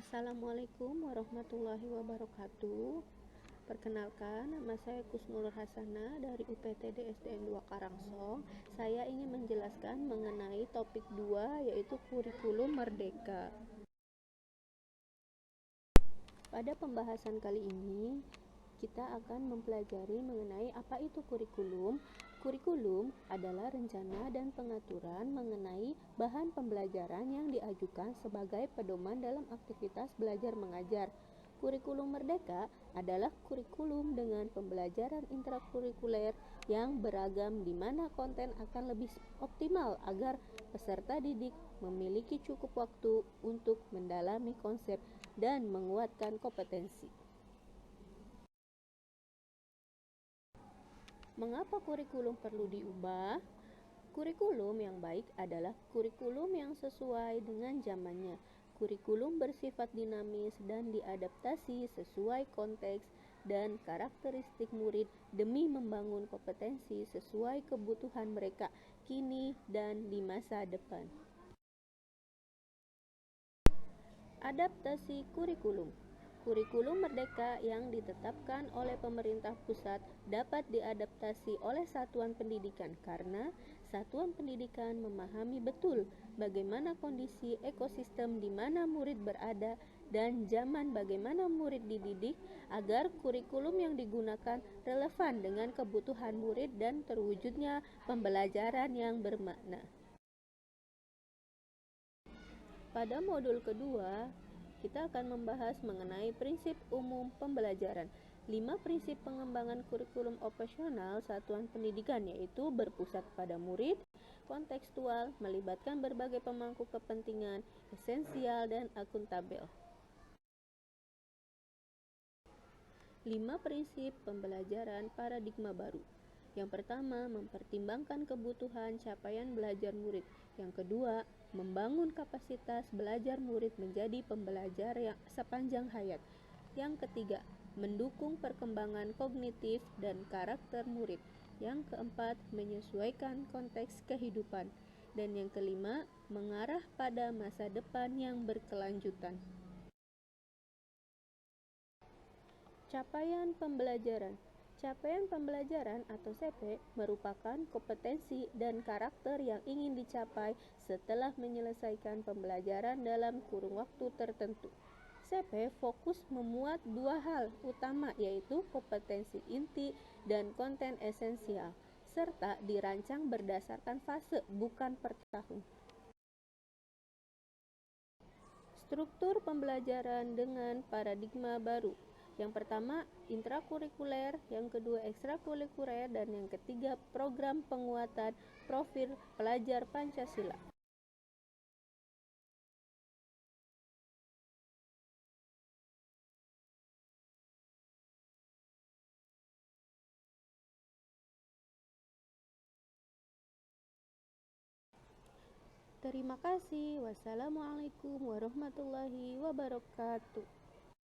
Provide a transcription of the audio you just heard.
Assalamualaikum warahmatullahi wabarakatuh. Perkenalkan, nama saya Kusnul Hasana dari UPTD SDN 2 Karangsong. Saya ingin menjelaskan mengenai topik 2, yaitu kurikulum merdeka. Pada pembahasan kali ini, kita akan mempelajari mengenai apa itu kurikulum. Kurikulum adalah rencana dan pengaturan mengenai bahan pembelajaran yang diajukan sebagai pedoman dalam aktivitas belajar mengajar. Kurikulum merdeka adalah kurikulum dengan pembelajaran intrakurikuler yang beragam di mana konten akan lebih optimal agar peserta didik memiliki cukup waktu untuk mendalami konsep dan menguatkan kompetensi. Mengapa kurikulum perlu diubah? Kurikulum yang baik adalah kurikulum yang sesuai dengan zamannya. Kurikulum bersifat dinamis dan diadaptasi sesuai konteks dan karakteristik murid demi membangun kompetensi sesuai kebutuhan mereka kini dan di masa depan. Adaptasi kurikulum. Kurikulum merdeka yang ditetapkan oleh pemerintah pusat dapat diadaptasi oleh satuan pendidikan karena satuan pendidikan memahami betul bagaimana kondisi ekosistem di mana murid berada dan zaman bagaimana murid dididik agar kurikulum yang digunakan relevan dengan kebutuhan murid dan terwujudnya pembelajaran yang bermakna. Pada modul kedua, kita akan membahas mengenai prinsip umum pembelajaran. 5 prinsip pengembangan kurikulum operasional satuan pendidikan, yaitu berpusat pada murid, kontekstual, melibatkan berbagai pemangku kepentingan, esensial, dan akuntabel. 5 prinsip pembelajaran paradigma baru. Yang pertama, mempertimbangkan kebutuhan capaian belajar murid. Yang kedua, membangun kapasitas belajar murid menjadi pembelajar yang sepanjang hayat. Yang ketiga, mendukung perkembangan kognitif dan karakter murid. Yang keempat, menyesuaikan konteks kehidupan. Dan yang kelima, mengarah pada masa depan yang berkelanjutan. Capaian pembelajaran. Capaian pembelajaran atau CP merupakan kompetensi dan karakter yang ingin dicapai setelah menyelesaikan pembelajaran dalam kurun waktu tertentu. CP fokus memuat 2 hal utama, yaitu kompetensi inti dan konten esensial, serta dirancang berdasarkan fase bukan per tahun. Struktur pembelajaran dengan paradigma baru. Yang pertama, intrakurikuler, yang kedua ekstrakurikuler, dan yang ketiga program penguatan profil pelajar Pancasila. Terima kasih. Wassalamualaikum warahmatullahi wabarakatuh.